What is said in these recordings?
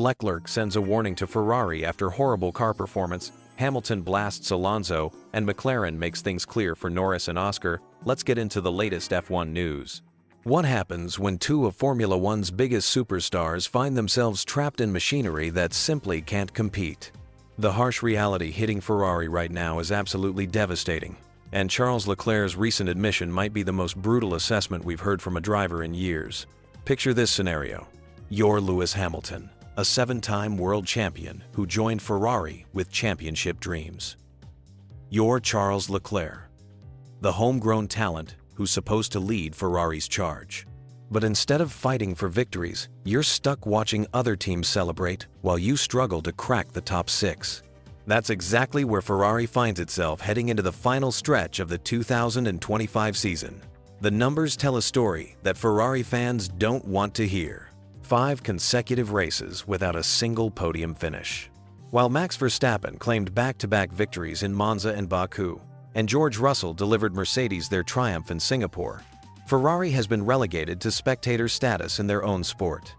Leclerc sends a warning to Ferrari after horrible car performance, Hamilton blasts Alonso, and McLaren makes things clear for Norris and Oscar. Let's get into the latest F1 news. What happens when two of Formula One's biggest superstars find themselves trapped in machinery that simply can't compete? The harsh reality hitting Ferrari right now is absolutely devastating, and Charles Leclerc's recent admission might be the most brutal assessment we've heard from a driver in years. Picture this scenario. You're Lewis Hamilton, a 7-time world champion who joined Ferrari with championship dreams. You're Charles Leclerc, the homegrown talent who's supposed to lead Ferrari's charge. But instead of fighting for victories, you're stuck watching other teams celebrate while you struggle to crack the top 6. That's exactly where Ferrari finds itself heading into the final stretch of the 2025 season. The numbers tell a story that Ferrari fans don't want to hear. 5 consecutive races without a single podium finish. While Max Verstappen claimed back-to-back victories in Monza and Baku, and George Russell delivered Mercedes their triumph in Singapore, Ferrari has been relegated to spectator status in their own sport.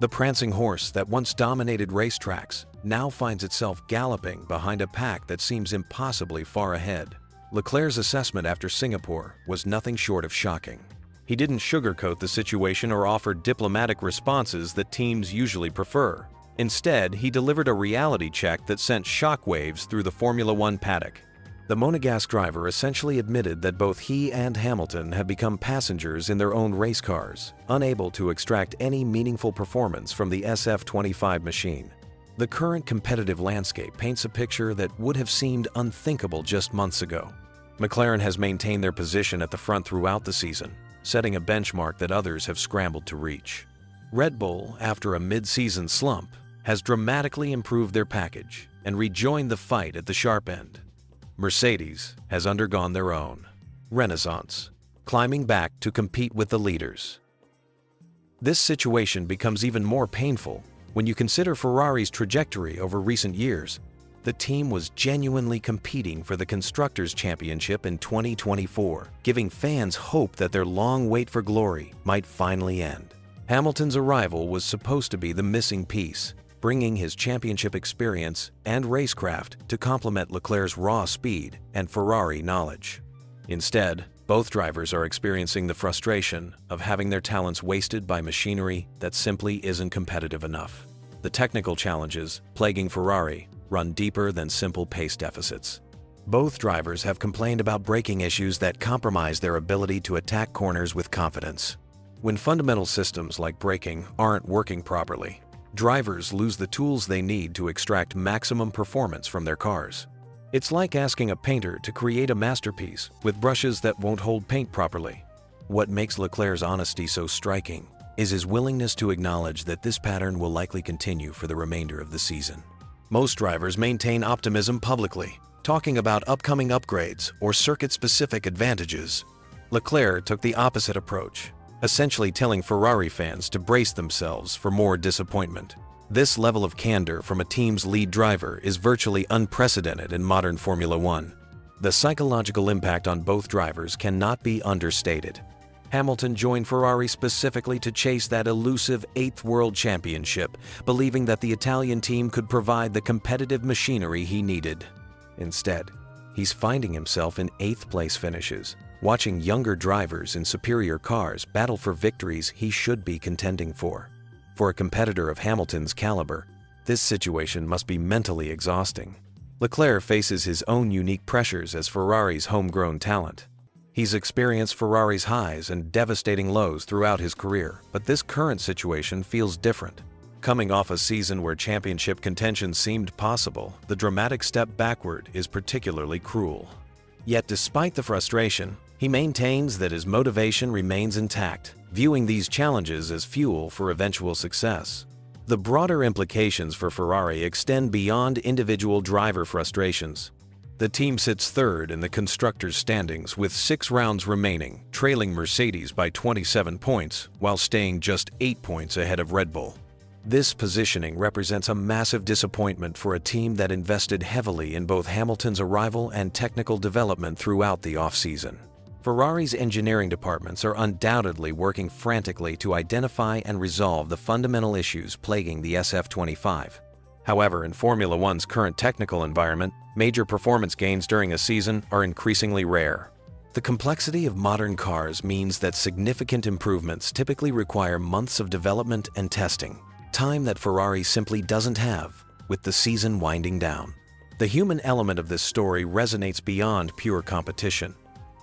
The prancing horse that once dominated racetracks now finds itself galloping behind a pack that seems impossibly far ahead. Leclerc's assessment after Singapore was nothing short of shocking. He didn't sugarcoat the situation or offer diplomatic responses that teams usually prefer. Instead, he delivered a reality check that sent shockwaves through the Formula One paddock. The Monegasque driver essentially admitted that both he and Hamilton have become passengers in their own race cars, unable to extract any meaningful performance from the SF25 machine. The current competitive landscape paints a picture that would have seemed unthinkable just months ago. McLaren has maintained their position at the front throughout the season, setting a benchmark that others have scrambled to reach. Red Bull, after a mid-season slump, has dramatically improved their package and rejoined the fight at the sharp end. Mercedes has undergone their own renaissance, climbing back to compete with the leaders. This situation becomes even more painful when you consider Ferrari's trajectory over recent years. The team was genuinely competing for the Constructors' Championship in 2024, giving fans hope that their long wait for glory might finally end. Hamilton's arrival was supposed to be the missing piece, bringing his championship experience and racecraft to complement Leclerc's raw speed and Ferrari knowledge. Instead, both drivers are experiencing the frustration of having their talents wasted by machinery that simply isn't competitive enough. The technical challenges plaguing Ferrari run deeper than simple pace deficits. Both drivers have complained about braking issues that compromise their ability to attack corners with confidence. When fundamental systems like braking aren't working properly, drivers lose the tools they need to extract maximum performance from their cars. It's like asking a painter to create a masterpiece with brushes that won't hold paint properly. What makes Leclerc's honesty so striking is his willingness to acknowledge that this pattern will likely continue for the remainder of the season. Most drivers maintain optimism publicly, talking about upcoming upgrades or circuit-specific advantages. Leclerc took the opposite approach, essentially telling Ferrari fans to brace themselves for more disappointment. This level of candor from a team's lead driver is virtually unprecedented in modern Formula One. The psychological impact on both drivers cannot be understated. Hamilton joined Ferrari specifically to chase that elusive 8th World Championship, believing that the Italian team could provide the competitive machinery he needed. Instead, he's finding himself in 8th-place finishes, watching younger drivers in superior cars battle for victories he should be contending for. For a competitor of Hamilton's caliber, this situation must be mentally exhausting. Leclerc faces his own unique pressures as Ferrari's homegrown talent. He's experienced Ferrari's highs and devastating lows throughout his career, but this current situation feels different. Coming off a season where championship contention seemed possible, the dramatic step backward is particularly cruel. Yet despite the frustration, he maintains that his motivation remains intact, viewing these challenges as fuel for eventual success. The broader implications for Ferrari extend beyond individual driver frustrations. The team sits third in the constructors' standings with 6 rounds remaining, trailing Mercedes by 27 points while staying just 8 points ahead of Red Bull. This positioning represents a massive disappointment for a team that invested heavily in both Hamilton's arrival and technical development throughout the offseason. Ferrari's engineering departments are undoubtedly working frantically to identify and resolve the fundamental issues plaguing the SF25. However, in Formula One's current technical environment, major performance gains during a season are increasingly rare. The complexity of modern cars means that significant improvements typically require months of development and testing, time that Ferrari simply doesn't have, with the season winding down. The human element of this story resonates beyond pure competition.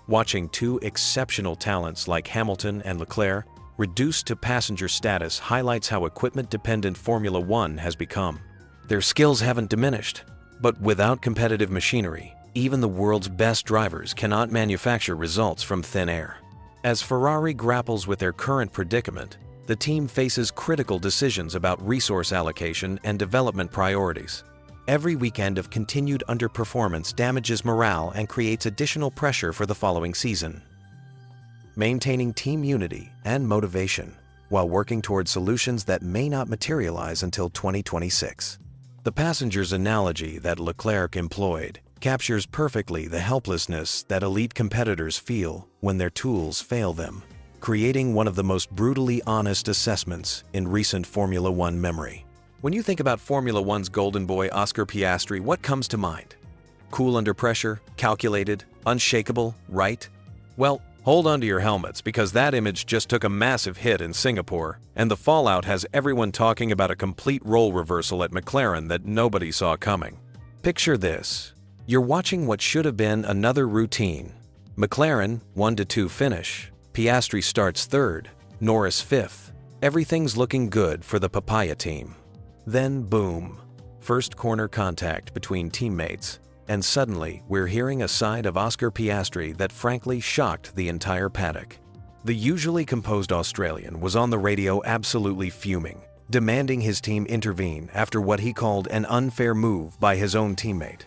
Watching two exceptional talents like Hamilton and Leclerc reduced to passenger status highlights how equipment-dependent Formula One has become. Their skills haven't diminished, but without competitive machinery, even the world's best drivers cannot manufacture results from thin air. As Ferrari grapples with their current predicament, the team faces critical decisions about resource allocation and development priorities. Every weekend of continued underperformance damages morale and creates additional pressure for the following season. Maintaining team unity and motivation while working toward solutions that may not materialize until 2026. The passenger's analogy that Leclerc employed captures perfectly the helplessness that elite competitors feel when their tools fail them, creating one of the most brutally honest assessments in recent Formula One memory. When you think about Formula One's golden boy Oscar Piastri, what comes to mind? Cool under pressure, calculated, unshakable, right? Well, hold on to your helmets because that image just took a massive hit in Singapore, and the fallout has everyone talking about a complete role reversal at McLaren that nobody saw coming. Picture this. You're watching what should have been another routine. McLaren 1-2 finish. Piastri starts third, Norris fifth. Everything's looking good for the Papaya team. Then boom, first corner contact between teammates, and suddenly we're hearing a side of Oscar Piastri that frankly shocked the entire paddock. The usually composed Australian was on the radio absolutely fuming, demanding his team intervene after what he called an unfair move by his own teammate.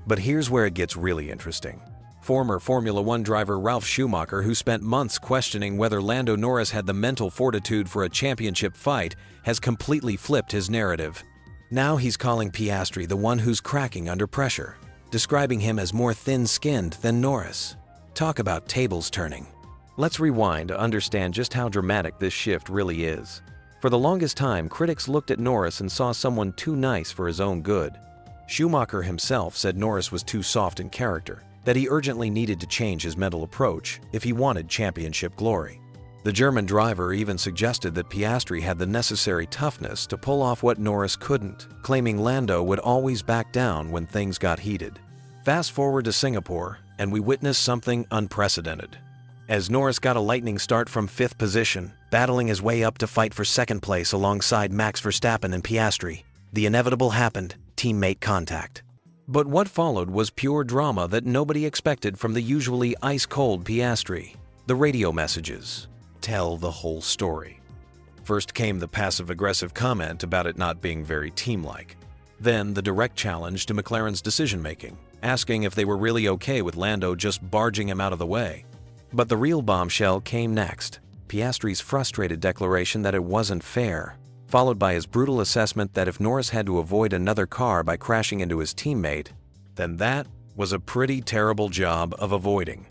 But here's where it gets really interesting. Former Formula One driver Ralf Schumacher, who spent months questioning whether Lando Norris had the mental fortitude for a championship fight, has completely flipped his narrative. Now he's calling Piastri the one who's cracking under pressure, describing him as more thin-skinned than Norris. Talk about tables turning. Let's rewind to understand just how dramatic this shift really is. For the longest time, critics looked at Norris and saw someone too nice for his own good. Schumacher himself said Norris was too soft in character, that he urgently needed to change his mental approach if he wanted championship glory. The German driver even suggested that Piastri had the necessary toughness to pull off what Norris couldn't, claiming Lando would always back down when things got heated. Fast forward to Singapore, and we witnessed something unprecedented. As Norris got a lightning start from fifth position, battling his way up to fight for second place alongside Max Verstappen and Piastri, the inevitable happened: teammate contact. But what followed was pure drama that nobody expected from the usually ice-cold Piastri. The radio messages tell the whole story. First came the passive-aggressive comment about it not being very team-like. Then the direct challenge to McLaren's decision-making, asking if they were really okay with Lando just barging him out of the way. But the real bombshell came next: Piastri's frustrated declaration that it wasn't fair, followed by his brutal assessment that if Norris had to avoid another car by crashing into his teammate, then that was a pretty terrible job of avoiding.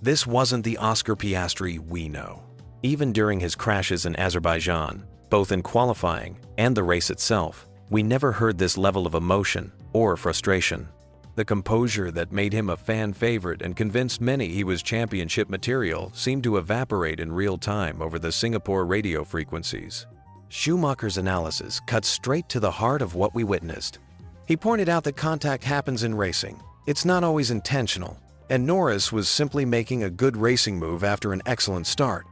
This wasn't the Oscar Piastri we know. Even during his crashes in Azerbaijan, both in qualifying and the race itself, we never heard this level of emotion or frustration. The composure that made him a fan favorite and convinced many he was championship material seemed to evaporate in real time over the Singapore radio frequencies. Schumacher's analysis cut straight to the heart of what we witnessed. He pointed out that contact happens in racing. It's not always intentional, and Norris was simply making a good racing move after an excellent start.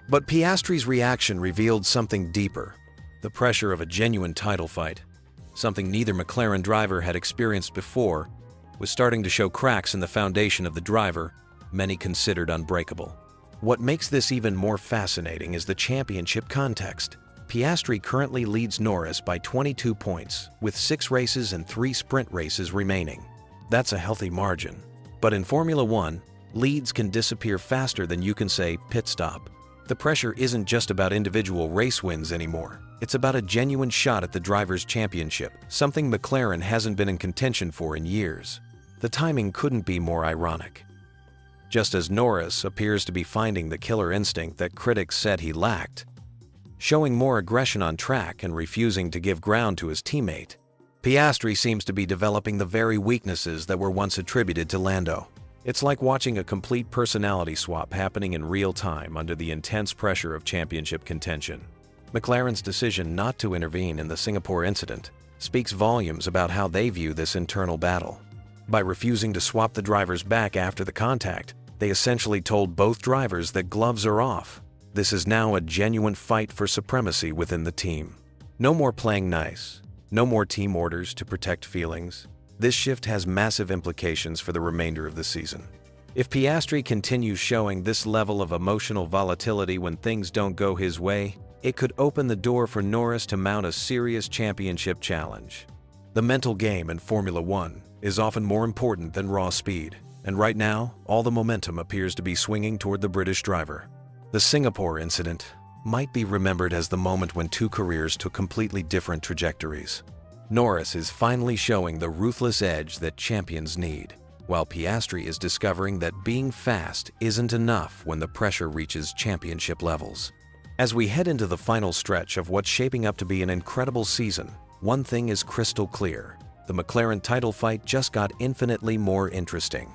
But Piastri's reaction revealed something deeper: the pressure of a genuine title fight. Something neither McLaren driver had experienced before was starting to show cracks in the foundation of the driver many considered unbreakable. What makes this even more fascinating is the championship context. Piastri currently leads Norris by 22 points, with 6 races and 3 sprint races remaining. That's a healthy margin. But in Formula One, leads can disappear faster than you can say pit stop. The pressure isn't just about individual race wins anymore. It's about a genuine shot at the driver's championship, something McLaren hasn't been in contention for in years. The timing couldn't be more ironic. just as Norris appears to be finding the killer instinct that critics said he lacked, showing more aggression on track and refusing to give ground to his teammate. Piastri seems to be developing the very weaknesses that were once attributed to Lando. It's like watching a complete personality swap happening in real time under the intense pressure of championship contention. McLaren's decision not to intervene in the Singapore incident speaks volumes about how they view this internal battle. By refusing to swap the drivers back after the contact, they essentially told both drivers that gloves are off. This is now a genuine fight for supremacy within the team. No more playing nice. No more team orders to protect feelings. This shift has massive implications for the remainder of the season. If Piastri continues showing this level of emotional volatility when things don't go his way, it could open the door for Norris to mount a serious championship challenge. The mental game in Formula One is often more important than raw speed, and right now, all the momentum appears to be swinging toward the British driver. The Singapore incident might be remembered as the moment when two careers took completely different trajectories. Norris is finally showing the ruthless edge that champions need, while Piastri is discovering that being fast isn't enough when the pressure reaches championship levels. As we head into the final stretch of what's shaping up to be an incredible season, one thing is crystal clear: the McLaren title fight just got infinitely more interesting.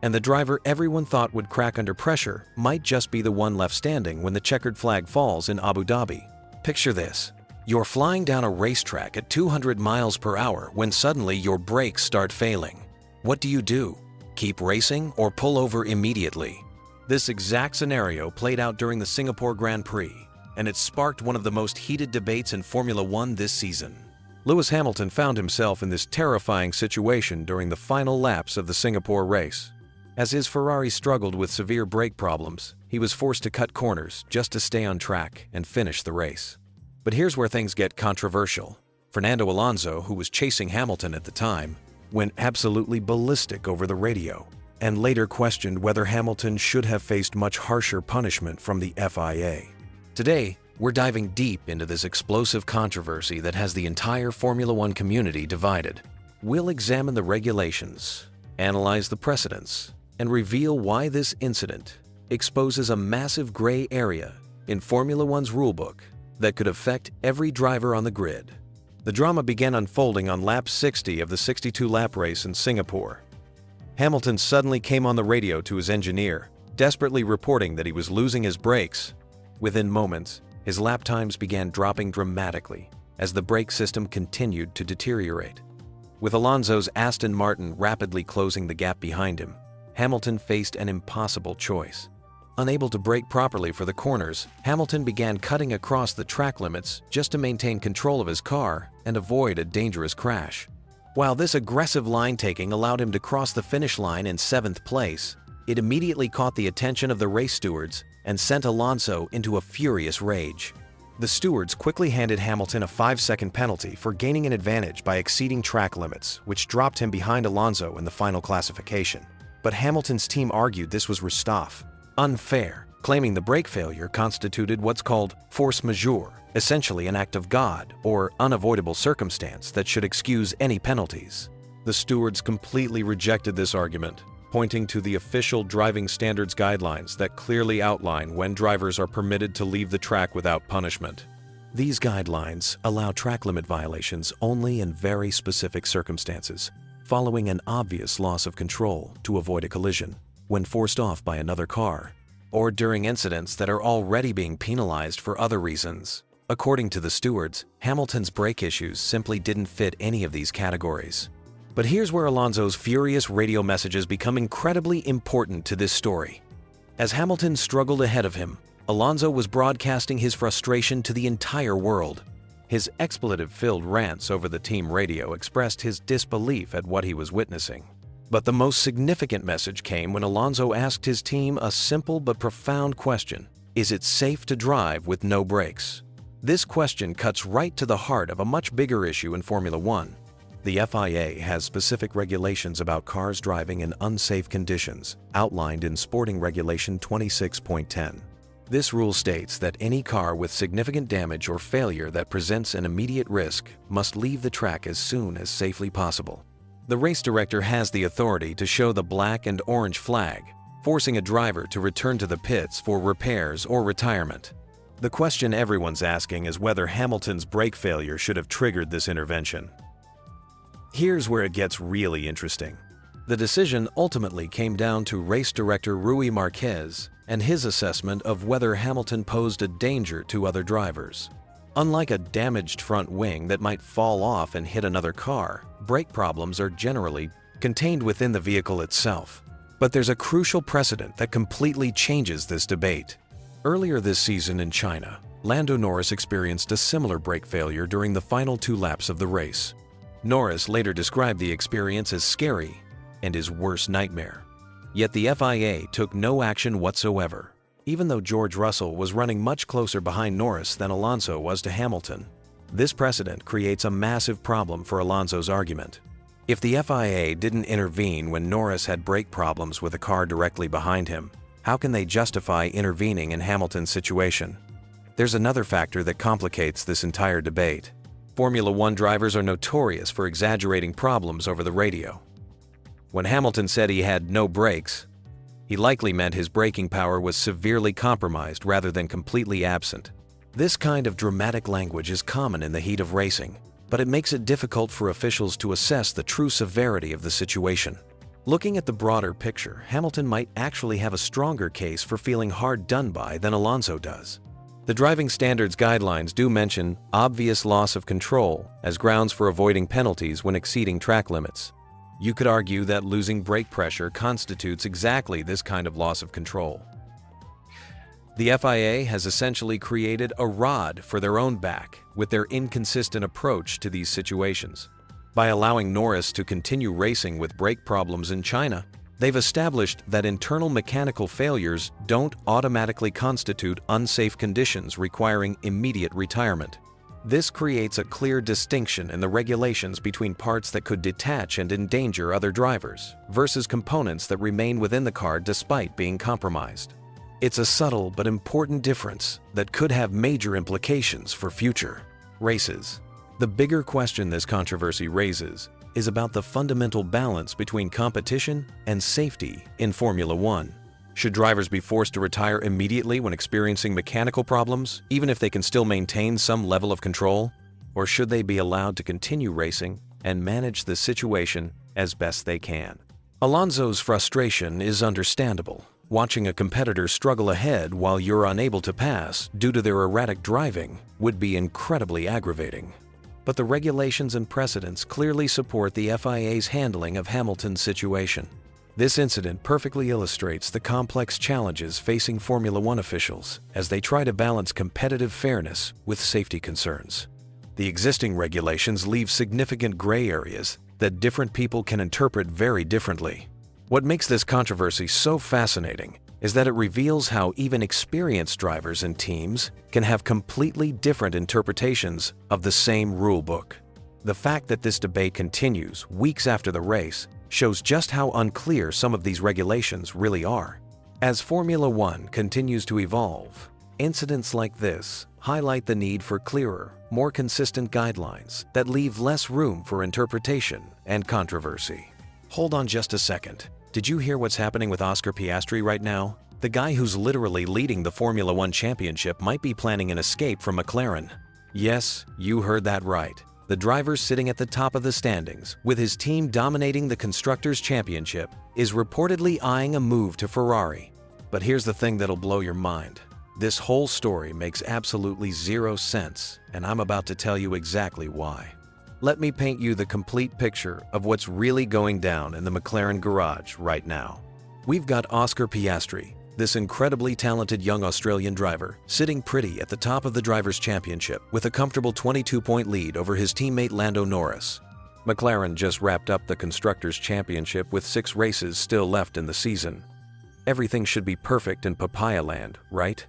And the driver everyone thought would crack under pressure might just be the one left standing when the checkered flag falls in Abu Dhabi. Picture this. You're flying down a racetrack at 200 miles per hour when suddenly your brakes start failing. What do? Keep racing or pull over immediately? This exact scenario played out during the Singapore Grand Prix, and it sparked one of the most heated debates in Formula One this season. Lewis Hamilton found himself in this terrifying situation during the final laps of the Singapore race. As his Ferrari struggled with severe brake problems, he was forced to cut corners just to stay on track and finish the race. But here's where things get controversial. Fernando Alonso, who was chasing Hamilton at the time, went absolutely ballistic over the radio, and later questioned whether Hamilton should have faced much harsher punishment from the FIA. Today, we're diving deep into this explosive controversy that has the entire Formula One community divided. We'll examine the regulations, analyze the precedents, and reveal why this incident exposes a massive gray area in Formula One's rulebook that could affect every driver on the grid. The drama began unfolding on lap 60 of the 62-lap race in Singapore. Hamilton suddenly came on the radio to his engineer, desperately reporting that he was losing his brakes. Within moments, his lap times began dropping dramatically as the brake system continued to deteriorate. With Alonso's Aston Martin rapidly closing the gap behind him, Hamilton faced an impossible choice. Unable to brake properly for the corners, Hamilton began cutting across the track limits just to maintain control of his car and avoid a dangerous crash. While this aggressive line-taking allowed him to cross the finish line in 7th place, it immediately caught the attention of the race stewards and sent Alonso into a furious rage. The stewards quickly handed Hamilton a 5-second penalty for gaining an advantage by exceeding track limits, which dropped him behind Alonso in the final classification. But Hamilton's team argued this was unfair, claiming the brake failure constituted what's called force majeure, essentially an act of God or unavoidable circumstance that should excuse any penalties. The stewards completely rejected this argument, pointing to the official driving standards guidelines that clearly outline when drivers are permitted to leave the track without punishment. These guidelines allow track limit violations only in very specific circumstances, following an obvious loss of control to avoid a collision, when forced off by another car, or during incidents that are already being penalized for other reasons. According to the stewards, Hamilton's brake issues simply didn't fit any of these categories. But here's where Alonso's furious radio messages become incredibly important to this story. As Hamilton struggled ahead of him, Alonso was broadcasting his frustration to the entire world. His expletive-filled rants over the team radio expressed his disbelief at what he was witnessing. But the most significant message came when Alonso asked his team a simple but profound question: is it safe to drive with no brakes? This question cuts right to the heart of a much bigger issue in Formula One. The FIA has specific regulations about cars driving in unsafe conditions, outlined in Sporting Regulation 26.10. This rule states that any car with significant damage or failure that presents an immediate risk must leave the track as soon as safely possible. The race director has the authority to show the black and orange flag forcing a driver to return to the pits for repairs or retirement. The question everyone's asking is whether Hamilton's brake failure should have triggered this intervention. Here's where it gets really interesting. The decision ultimately came down to race director Rui Marquez and his assessment of whether Hamilton posed a danger to other drivers. Unlike a damaged front wing that might fall off and hit another car, brake problems are generally contained within the vehicle itself. But there's a crucial precedent that completely changes this debate. Earlier this season in China, Lando Norris experienced a similar brake failure during the final 2 laps of the race. Norris later described the experience as scary and his worst nightmare. Yet the FIA took no action whatsoever, even though George Russell was running much closer behind Norris than Alonso was to Hamilton. This precedent creates a massive problem for Alonso's argument. If the FIA didn't intervene when Norris had brake problems with a car directly behind him, how can they justify intervening in Hamilton's situation? There's another factor that complicates this entire debate. Formula One drivers are notorious for exaggerating problems over the radio. When Hamilton said he had no brakes, he likely meant his braking power was severely compromised rather than completely absent. This kind of dramatic language is common in the heat of racing, but it makes it difficult for officials to assess the true severity of the situation. Looking at the broader picture, Hamilton might actually have a stronger case for feeling hard done by than Alonso does. The driving standards guidelines do mention obvious loss of control as grounds for avoiding penalties when exceeding track limits. You could argue that losing brake pressure constitutes exactly this kind of loss of control. The FIA has essentially created a rod for their own back with their inconsistent approach to these situations. By allowing Norris to continue racing with brake problems in China, they've established that internal mechanical failures don't automatically constitute unsafe conditions requiring immediate retirement. This creates a clear distinction in the regulations between parts that could detach and endanger other drivers versus components that remain within the car despite being compromised. It's a subtle but important difference that could have major implications for future races. The bigger question this controversy raises is about the fundamental balance between competition and safety in Formula One. Should drivers be forced to retire immediately when experiencing mechanical problems, even if they can still maintain some level of control? Or should they be allowed to continue racing and manage the situation as best they can? Alonso's frustration is understandable. Watching a competitor struggle ahead while you're unable to pass due to their erratic driving would be incredibly aggravating. But the regulations and precedents clearly support the FIA's handling of Hamilton's situation. This incident perfectly illustrates the complex challenges facing Formula One officials as they try to balance competitive fairness with safety concerns. The existing regulations leave significant gray areas that different people can interpret very differently. What makes this controversy so fascinating is that it reveals how even experienced drivers and teams can have completely different interpretations of the same rulebook. The fact that this debate continues weeks after the race shows just how unclear some of these regulations really are. As Formula One continues to evolve, incidents like this highlight the need for clearer, more consistent guidelines that leave less room for interpretation and controversy. Hold on just a second. Did you hear what's happening with Oscar Piastri right now? The guy who's literally leading the Formula One championship might be planning an escape from McLaren. Yes, you heard that right. The driver sitting at the top of the standings, with his team dominating the Constructors' Championship, is reportedly eyeing a move to Ferrari. But here's the thing that'll blow your mind. This whole story makes absolutely zero sense, and I'm about to tell you exactly why. Let me paint you the complete picture of what's really going down in the McLaren garage right now. We've got Oscar Piastri, this incredibly talented young Australian driver, sitting pretty at the top of the Drivers' Championship with a comfortable 22-point lead over his teammate Lando Norris. McLaren just wrapped up the Constructors' Championship with 6 races still left in the season. Everything should be perfect in Papaya Land, right?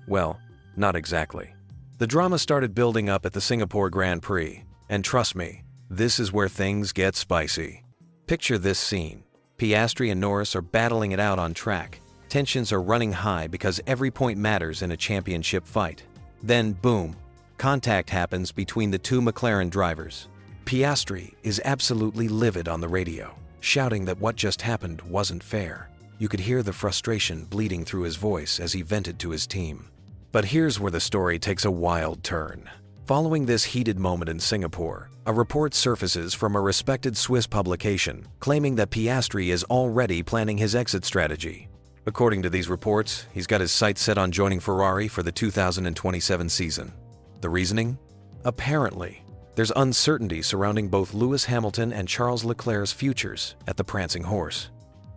Well, not exactly. The drama started building up at the Singapore Grand Prix, and trust me, this is where things get spicy. Picture this scene. Piastri and Norris are battling it out on track. Tensions are running high because every point matters in a championship fight. Then, boom, contact happens between the 2 McLaren drivers. Piastri is absolutely livid on the radio, shouting that what just happened wasn't fair. You could hear the frustration bleeding through his voice as he vented to his team. But here's where the story takes a wild turn. Following this heated moment in Singapore, a report surfaces from a respected Swiss publication claiming that Piastri is already planning his exit strategy. According to these reports, he's got his sights set on joining Ferrari for the 2027 season. The reasoning? Apparently, there's uncertainty surrounding both Lewis Hamilton and Charles Leclerc's futures at the prancing horse.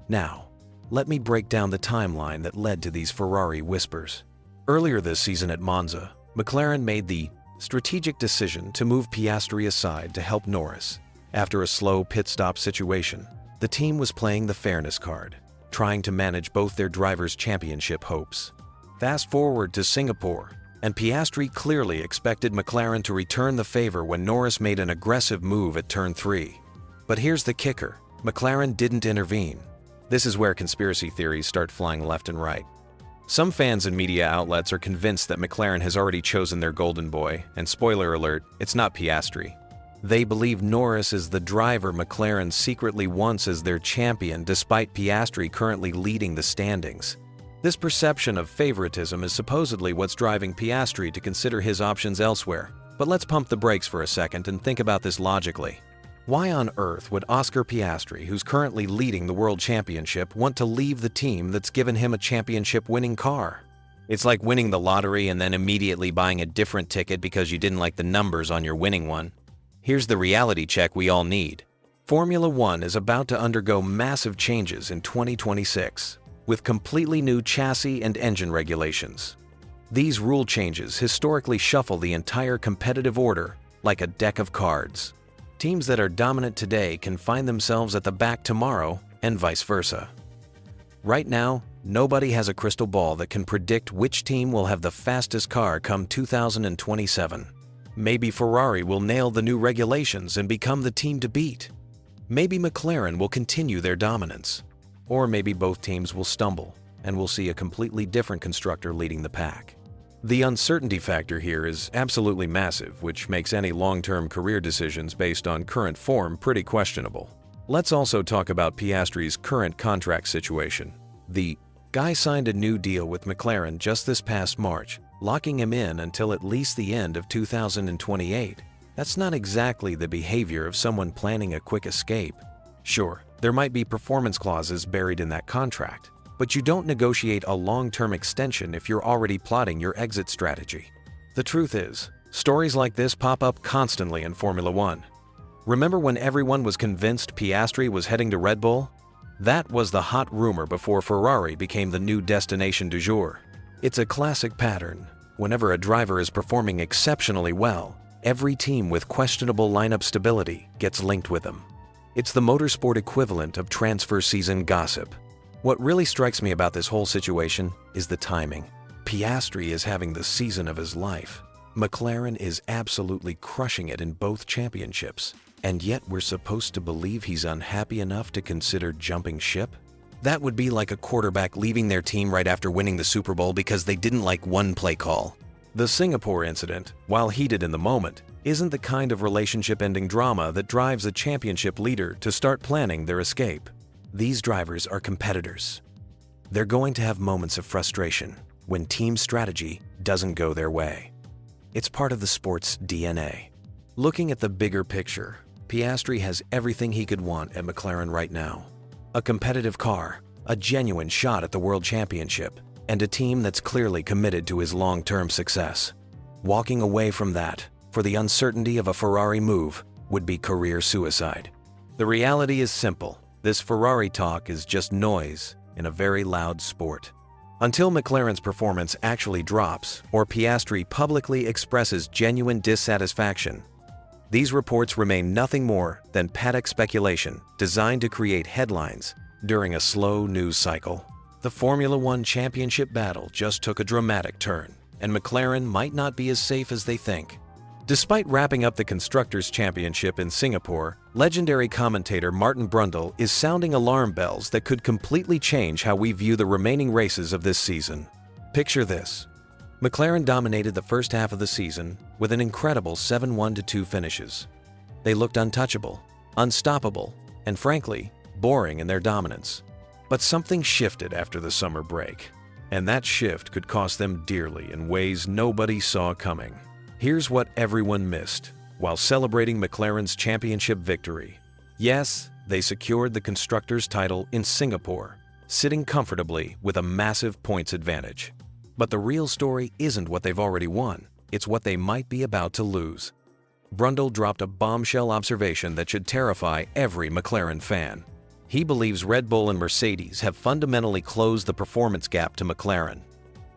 Now, let me break down the timeline that led to these Ferrari whispers. Earlier this season at Monza, McLaren made the strategic decision to move Piastri aside to help Norris. After a slow pit stop situation, the team was playing the fairness card, trying to manage both their drivers' championship hopes. Fast forward to Singapore, and Piastri clearly expected McLaren to return the favor when Norris made an aggressive move at turn 3. But here's the kicker: McLaren didn't intervene. This is where conspiracy theories start flying left and right. Some fans and media outlets are convinced that McLaren has already chosen their golden boy, and spoiler alert, it's not Piastri. They believe Norris is the driver McLaren secretly wants as their champion, despite Piastri currently leading the standings. This perception of favoritism is supposedly what's driving Piastri to consider his options elsewhere. But let's pump the brakes for a second and think about this logically. Why on earth would Oscar Piastri, who's currently leading the World Championship, want to leave the team that's given him a championship-winning car? It's like winning the lottery and then immediately buying a different ticket because you didn't like the numbers on your winning one. Here's the reality check we all need. Formula One is about to undergo massive changes in 2026, with completely new chassis and engine regulations. These rule changes historically shuffle the entire competitive order like a deck of cards. Teams that are dominant today can find themselves at the back tomorrow, and vice versa. Right now, nobody has a crystal ball that can predict which team will have the fastest car come 2027. Maybe Ferrari will nail the new regulations and become the team to beat. Maybe McLaren will continue their dominance. Or maybe both teams will stumble, and we'll see a completely different constructor leading the pack. The uncertainty factor here is absolutely massive, which makes any long-term career decisions based on current form pretty questionable. Let's also talk about Piastri's current contract situation. The guy signed a new deal with McLaren just this past March, locking him in until at least the end of 2028. That's not exactly the behavior of someone planning a quick escape. Sure, there might be performance clauses buried in that contract, but you don't negotiate a long-term extension if you're already plotting your exit strategy. The truth is, stories like this pop up constantly in Formula One. Remember when everyone was convinced Piastri was heading to Red Bull? That was the hot rumor before Ferrari became the new destination du jour. It's a classic pattern. Whenever a driver is performing exceptionally well, every team with questionable lineup stability gets linked with them. It's the motorsport equivalent of transfer season gossip. What really strikes me about this whole situation is the timing. Piastri is having the season of his life. McLaren is absolutely crushing it in both championships. And yet we're supposed to believe he's unhappy enough to consider jumping ship? That would be like a quarterback leaving their team right after winning the Super Bowl because they didn't like one play call. The Singapore incident, while heated in the moment, isn't the kind of relationship-ending drama that drives a championship leader to start planning their escape. These drivers are competitors. They're going to have moments of frustration when team strategy doesn't go their way. It's part of the sport's DNA. Looking at the bigger picture, Piastri has everything he could want at McLaren right now. A competitive car, a genuine shot at the World Championship, and a team that's clearly committed to his long-term success. Walking away from that, for the uncertainty of a Ferrari move, would be career suicide. The reality is simple. This Ferrari talk is just noise in a very loud sport. Until McLaren's performance actually drops or Piastri publicly expresses genuine dissatisfaction, these reports remain nothing more than paddock speculation designed to create headlines during a slow news cycle. The Formula One championship battle just took a dramatic turn, and McLaren might not be as safe as they think. Despite wrapping up the Constructors' Championship in Singapore, legendary commentator Martin Brundle is sounding alarm bells that could completely change how we view the remaining races of this season. Picture this. McLaren dominated the first half of the season with an incredible 7-1-2 finishes. They looked untouchable, unstoppable, and frankly, boring in their dominance. But something shifted after the summer break, and that shift could cost them dearly in ways nobody saw coming. Here's what everyone missed while celebrating McLaren's championship victory. Yes, they secured the constructors' title in Singapore, sitting comfortably with a massive points advantage. But the real story isn't what they've already won, it's what they might be about to lose. Brundle dropped a bombshell observation that should terrify every McLaren fan. He believes Red Bull and Mercedes have fundamentally closed the performance gap to McLaren.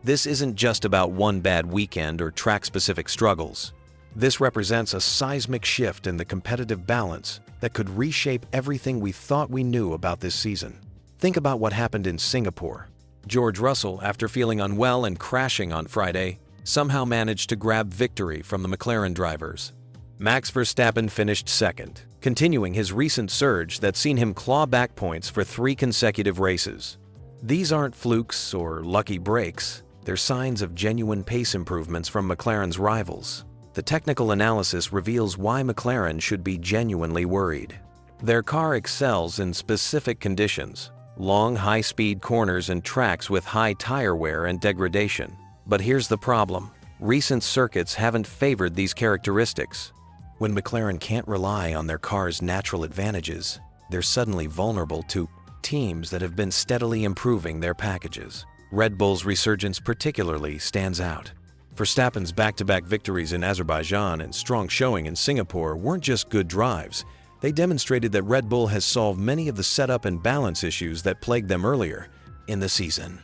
This isn't just about one bad weekend or track-specific struggles. This represents a seismic shift in the competitive balance that could reshape everything we thought we knew about this season. Think about what happened in Singapore. George Russell, after feeling unwell and crashing on Friday, somehow managed to grab victory from the McLaren drivers. Max Verstappen finished second, continuing his recent surge that's seen him claw back points for 3 consecutive races. These aren't flukes or lucky breaks, they're signs of genuine pace improvements from McLaren's rivals. The technical analysis reveals why McLaren should be genuinely worried. Their car excels in specific conditions, long high-speed corners and tracks with high tire wear and degradation. But here's the problem. Recent circuits haven't favored these characteristics. When McLaren can't rely on their car's natural advantages, they're suddenly vulnerable to teams that have been steadily improving their packages. Red Bull's resurgence particularly stands out. Verstappen's back-to-back victories in Azerbaijan and strong showing in Singapore weren't just good drives. They demonstrated that Red Bull has solved many of the setup and balance issues that plagued them earlier in the season.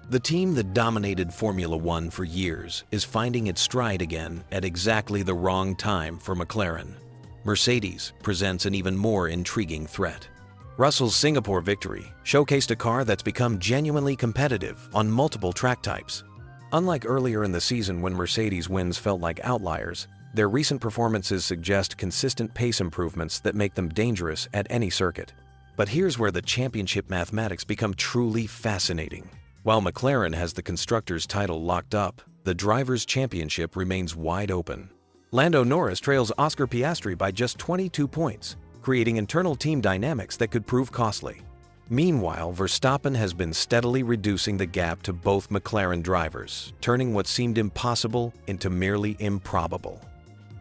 The team that dominated Formula One for years is finding its stride again at exactly the wrong time for McLaren. Mercedes presents an even more intriguing threat. Russell's Singapore victory showcased a car that's become genuinely competitive on multiple track types. Unlike earlier in the season when Mercedes wins felt like outliers, their recent performances suggest consistent pace improvements that make them dangerous at any circuit. But here's where the championship mathematics become truly fascinating. While McLaren has the constructors' title locked up, the drivers' championship remains wide open. Lando Norris trails Oscar Piastri by just 22 points, creating internal team dynamics that could prove costly. Meanwhile, Verstappen has been steadily reducing the gap to both McLaren drivers, turning what seemed impossible into merely improbable.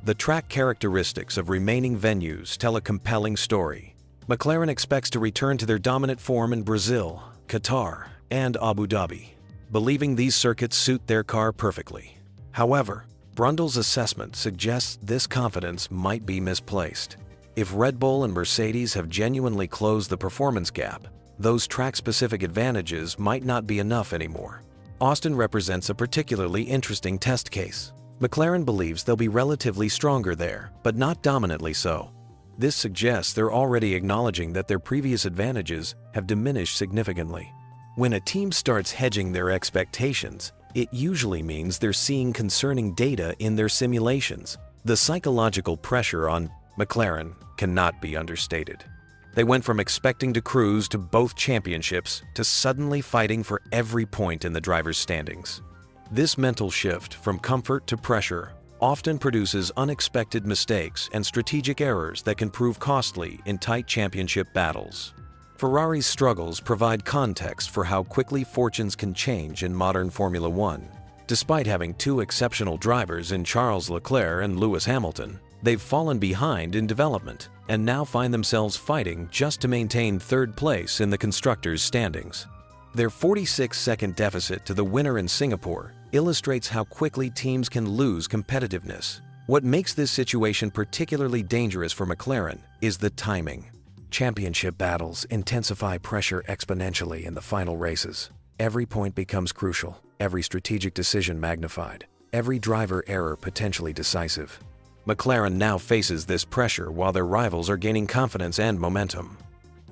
The track characteristics of remaining venues tell a compelling story. McLaren expects to return to their dominant form in Brazil, Qatar, and Abu Dhabi, believing these circuits suit their car perfectly. However, Brundle's assessment suggests this confidence might be misplaced. If Red Bull and Mercedes have genuinely closed the performance gap, those track-specific advantages might not be enough anymore. Austin represents a particularly interesting test case. McLaren believes they'll be relatively stronger there, but not dominantly so. This suggests they're already acknowledging that their previous advantages have diminished significantly. When a team starts hedging their expectations, it usually means they're seeing concerning data in their simulations. The psychological pressure on McLaren cannot be understated. They went from expecting to cruise to both championships to suddenly fighting for every point in the drivers' standings. This mental shift from comfort to pressure often produces unexpected mistakes and strategic errors that can prove costly in tight championship battles. Ferrari's struggles provide context for how quickly fortunes can change in modern Formula One. Despite having 2 exceptional drivers in Charles Leclerc and Lewis Hamilton, they've fallen behind in development and now find themselves fighting just to maintain 3rd place in the constructors' standings. Their 46-second deficit to the winner in Singapore illustrates how quickly teams can lose competitiveness. What makes this situation particularly dangerous for McLaren is the timing. Championship battles intensify pressure exponentially in the final races. Every point becomes crucial, every strategic decision magnified, every driver error potentially decisive. McLaren now faces this pressure while their rivals are gaining confidence and momentum.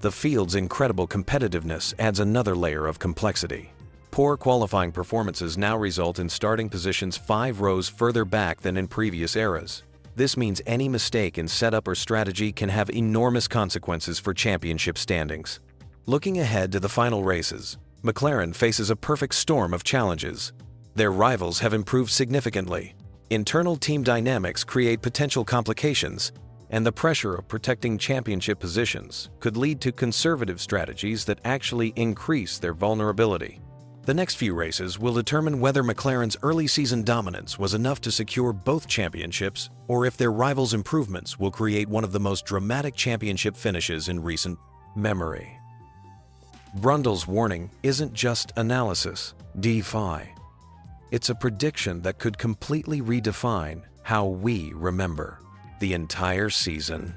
The field's incredible competitiveness adds another layer of complexity. Poor qualifying performances now result in starting positions 5 rows further back than in previous eras. This means any mistake in setup or strategy can have enormous consequences for championship standings. Looking ahead to the final races, McLaren faces a perfect storm of challenges. Their rivals have improved significantly. Internal team dynamics create potential complications, and the pressure of protecting championship positions could lead to conservative strategies that actually increase their vulnerability. The next few races will determine whether McLaren's early season dominance was enough to secure both championships, or if their rivals' improvements will create one of the most dramatic championship finishes in recent memory. Brundle's warning isn't just analysis, DeFi. It's a prediction that could completely redefine how we remember the entire season.